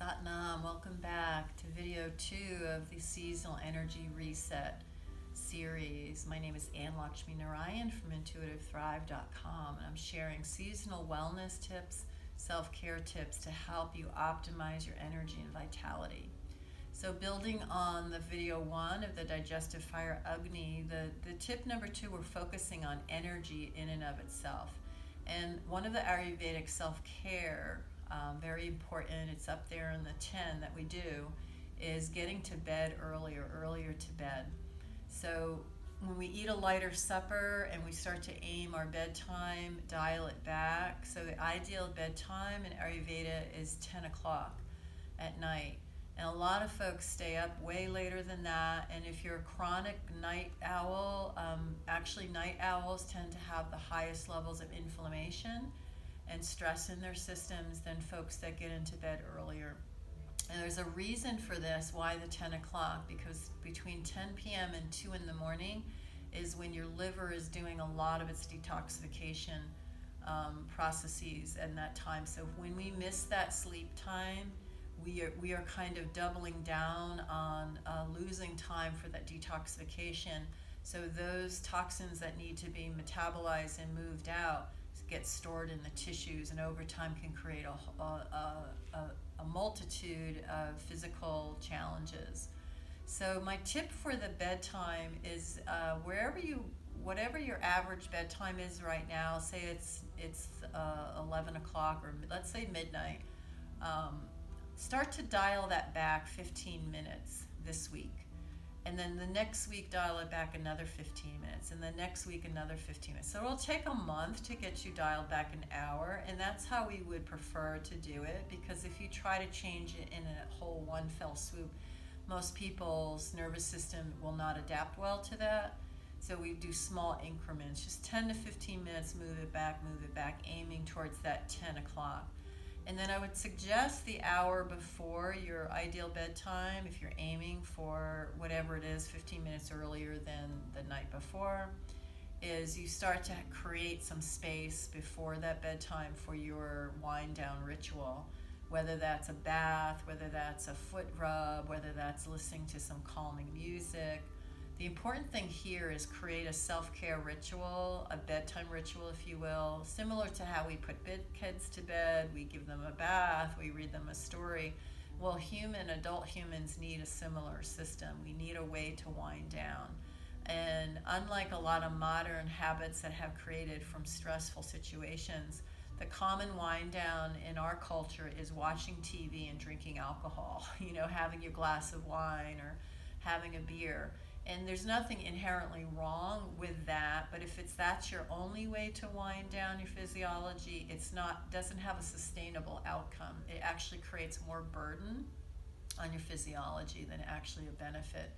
Satnam, welcome back to video 2 of the Seasonal Energy Reset series. My name is Ann Lakshmi Narayan from intuitivethrive.com, and I'm sharing seasonal wellness tips, self-care tips to help you optimize your energy and vitality. So building on the video 1 of the digestive fire Agni, the tip number 2, we're focusing on energy in and of itself. And one of the Ayurvedic self-care, very important, it's up there in the 10 that we do, is getting to bed earlier to bed. So when we eat a lighter supper and we start to aim our bedtime, dial it back. So the ideal bedtime in Ayurveda is 10 o'clock at night. And a lot of folks stay up way later than that. And if you're a chronic night owl, actually night owls tend to have the highest levels of inflammation and stress in their systems than folks that get into bed earlier. And there's a reason for this, why the 10 o'clock, because between 10 p.m. and 2 in the morning is when your liver is doing a lot of its detoxification processes at that time. So when we miss that sleep time, we are kind of doubling down on losing time for that detoxification. So those toxins that need to be metabolized and moved out get stored in the tissues, and over time can create a multitude of physical challenges. So my tip for the bedtime is whatever your average bedtime is right now, say it's 11 o'clock or let's say midnight, start to dial that back 15 minutes this week. And then the next week, dial it back another 15 minutes. And the next week, another 15 minutes. So it'll take a month to get you dialed back an hour. And that's how we would prefer to do it. Because if you try to change it in a whole one fell swoop, most people's nervous system will not adapt well to that. So we do small increments, just 10 to 15 minutes, move it back, aiming towards that 10 o'clock. And then I would suggest the hour before your ideal bedtime, if you're aiming for whatever it is, 15 minutes earlier than the night before, is you start to create some space before that bedtime for your wind down ritual, whether that's a bath, whether that's a foot rub, whether that's listening to some calming music. The important thing here is create a self-care ritual, a bedtime ritual, if you will, similar to how we put kids to bed, we give them a bath, we read them a story. Well, adult humans need a similar system. We need a way to wind down. And unlike a lot of modern habits that have created from stressful situations, the common wind down in our culture is watching TV and drinking alcohol, having your glass of wine or having a beer. And there's nothing inherently wrong with that, but if that's your only way to wind down your physiology, doesn't have a sustainable outcome. It actually creates more burden on your physiology than actually a benefit.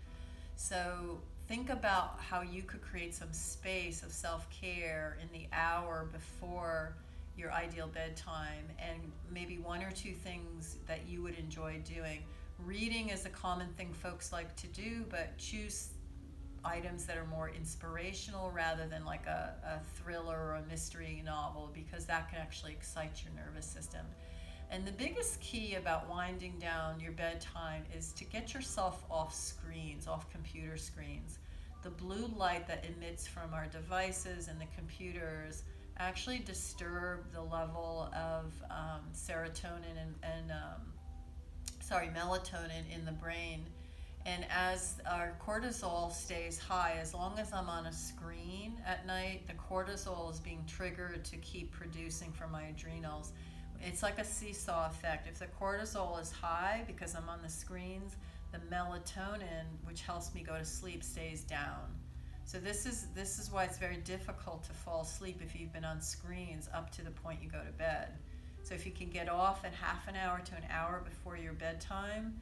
So think about how you could create some space of self-care in the hour before your ideal bedtime, and maybe 1 or 2 things that you would enjoy doing. Reading is a common thing folks like to do, but choose items that are more inspirational rather than like a thriller or a mystery novel, because that can actually excite your nervous system. And the biggest key about winding down your bedtime is to get yourself off screens, off computer screens. The blue light that emits from our devices and the computers actually disturb the level of serotonin and melatonin in the brain. And as our cortisol stays high, as long as I'm on a screen at night, the cortisol is being triggered to keep producing from my adrenals. It's like a seesaw effect. If the cortisol is high because I'm on the screens, the melatonin, which helps me go to sleep, stays down. So this is why it's very difficult to fall asleep if you've been on screens up to the point you go to bed. So if you can get off at half an hour to an hour before your bedtime,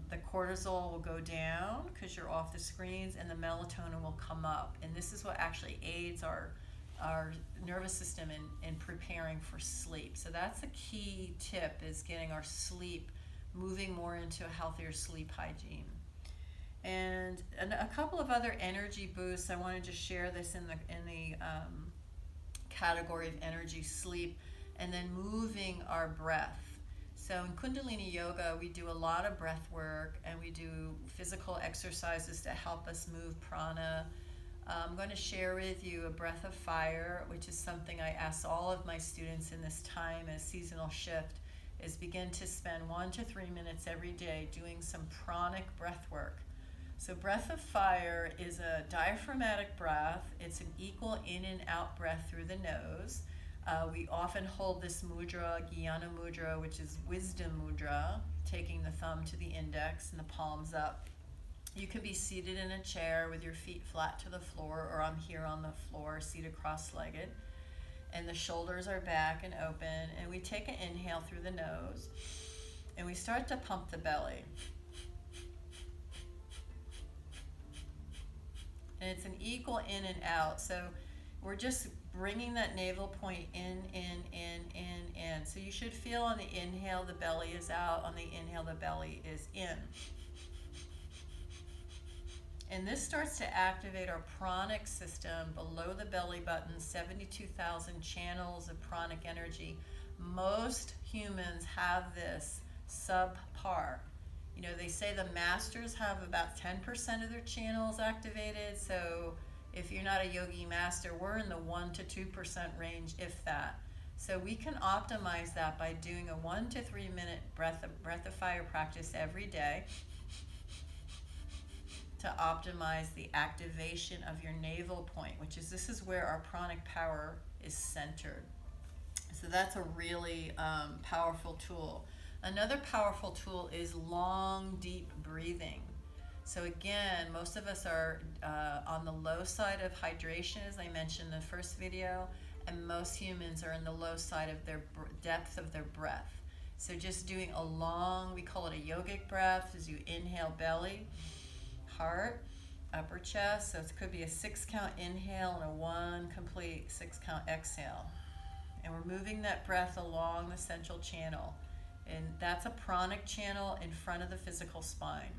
the cortisol will go down because you're off the screens, and the melatonin will come up. And this is what actually aids our nervous system in preparing for sleep. So that's a key tip, is getting our sleep moving more into a healthier sleep hygiene. And a couple of other energy boosts. I wanted to share this in the category of energy sleep, and then moving our breath. So in Kundalini Yoga, we do a lot of breath work and we do physical exercises to help us move prana. I'm going to share with you a breath of fire, which is something I ask all of my students in this time as seasonal shift, is begin to spend 1 to 3 minutes every day doing some pranic breath work. So breath of fire is a diaphragmatic breath. It's an equal in and out breath through the nose. We often hold this mudra, Jnana mudra, which is wisdom mudra, taking the thumb to the index and the palms up. You could be seated in a chair with your feet flat to the floor, or I'm here on the floor, seated cross-legged. And the shoulders are back and open. And we take an inhale through the nose. And we start to pump the belly. And it's an equal in and out. So we're just bringing that navel point in. So you should feel on the inhale, the belly is out. On the inhale, the belly is in. And this starts to activate our pranic system below the belly button, 72,000 channels of pranic energy. Most humans have this subpar. You know, they say the masters have about 10% of their channels activated. So if you're not a yogi master, we're in the 1 to 2% range, if that. So we can optimize that by doing a 1 to 3 minute breath of fire practice every day to optimize the activation of your navel point, this is where our pranic power is centered. So that's a really powerful tool. Another powerful tool is long, deep breathing. So again, most of us are on the low side of hydration, as I mentioned in the first video, and most humans are in the low side of their depth of their breath. So just doing a long, we call it a yogic breath, as you inhale belly, heart, upper chest. So it could be a 6 count inhale and a 1 complete 6 count exhale. And we're moving that breath along the central channel. And that's a pranic channel in front of the physical spine.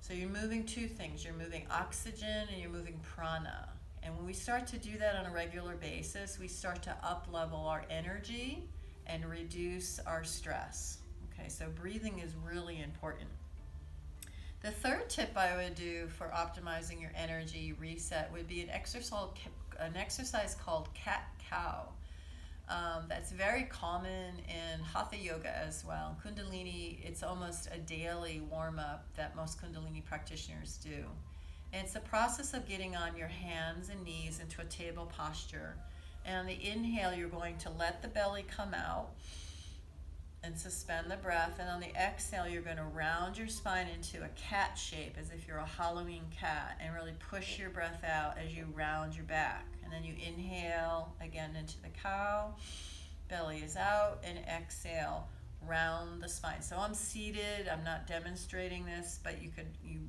So you're moving two things. You're moving oxygen and you're moving prana. And when we start to do that on a regular basis, we start to up-level our energy and reduce our stress. Okay, so breathing is really important. The third tip I would do for optimizing your energy reset would be an exercise called cat-cow. That's very common in Hatha Yoga as well. Kundalini, it's almost a daily warm-up that most Kundalini practitioners do. And it's the process of getting on your hands and knees into a table posture. And on the inhale, you're going to let the belly come out and suspend the breath. And on the exhale, you're going to round your spine into a cat shape, as if you're a Halloween cat, and really push your breath out as you round your back. And then you inhale again into the cow, belly is out, and exhale, round the spine. So I'm seated, I'm not demonstrating this, but you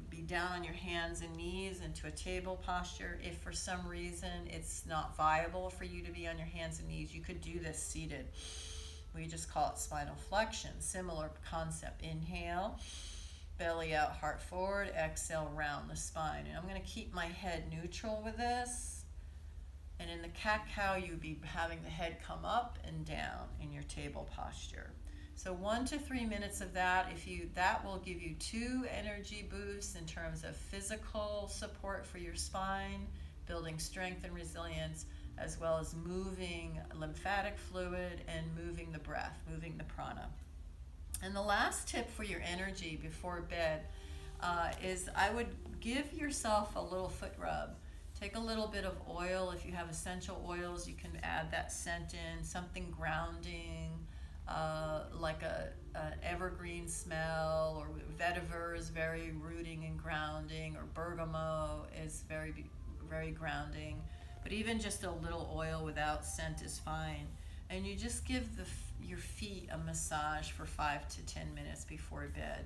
be down on your hands and knees into a table posture. If for some reason it's not viable for you to be on your hands and knees, you could do this seated. We just call it spinal flexion. Similar concept. Inhale, belly out, heart forward. Exhale, round the spine. And I'm going to keep my head neutral with this. And in the cat-cow, you'd be having the head come up and down in your table posture. So 1 to 3 minutes of that. That will give you 2 energy boosts in terms of physical support for your spine, building strength and resilience, as well as moving lymphatic fluid and moving the breath, moving the prana. And the last tip for your energy before bed is I would give yourself a little foot rub. Take a little bit of oil. If you have essential oils, you can add that scent in, something grounding, like an evergreen smell, or vetiver is very rooting and grounding, or bergamot is very, very grounding. But even just a little oil without scent is fine. And you just give your feet a massage for 5 to 10 minutes before bed.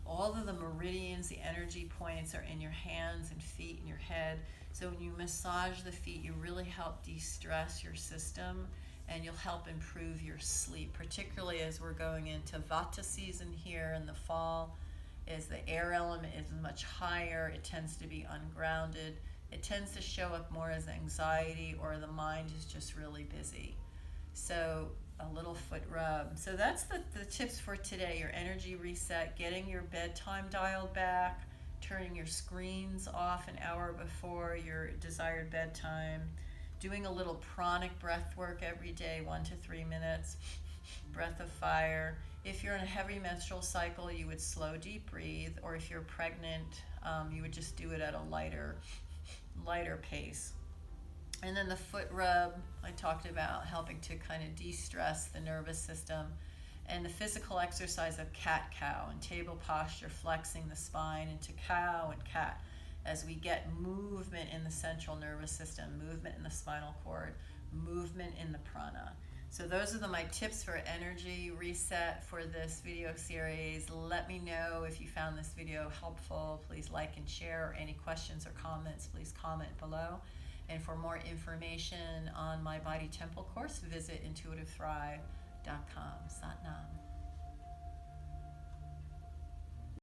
All of the meridians, the energy points are in your hands and feet and your head. So when you massage the feet, you really help de-stress your system, and you'll help improve your sleep, particularly as we're going into Vata season here in the fall. As the air element is much higher, it tends to be ungrounded. It tends to show up more as anxiety, or the mind is just really busy. So a little foot rub. So that's the tips for today. Your energy reset, getting your bedtime dialed back, turning your screens off an hour before your desired bedtime, doing a little pranic breath work every day, 1 to 3 minutes, breath of fire. If you're in a heavy menstrual cycle, you would slow deep breathe, or if you're pregnant, you would just do it at a lighter pace. And then the foot rub, I talked about helping to kind of de-stress the nervous system. And the physical exercise of cat-cow and table posture, flexing the spine into cow and cat, as we get movement in the central nervous system, movement in the spinal cord, movement in the prana. So those are my tips for energy reset for this video series. Let me know if you found this video helpful. Please like and share. Any questions or comments, please comment below. And for more information on my Body Temple course, visit intuitivethrive.com.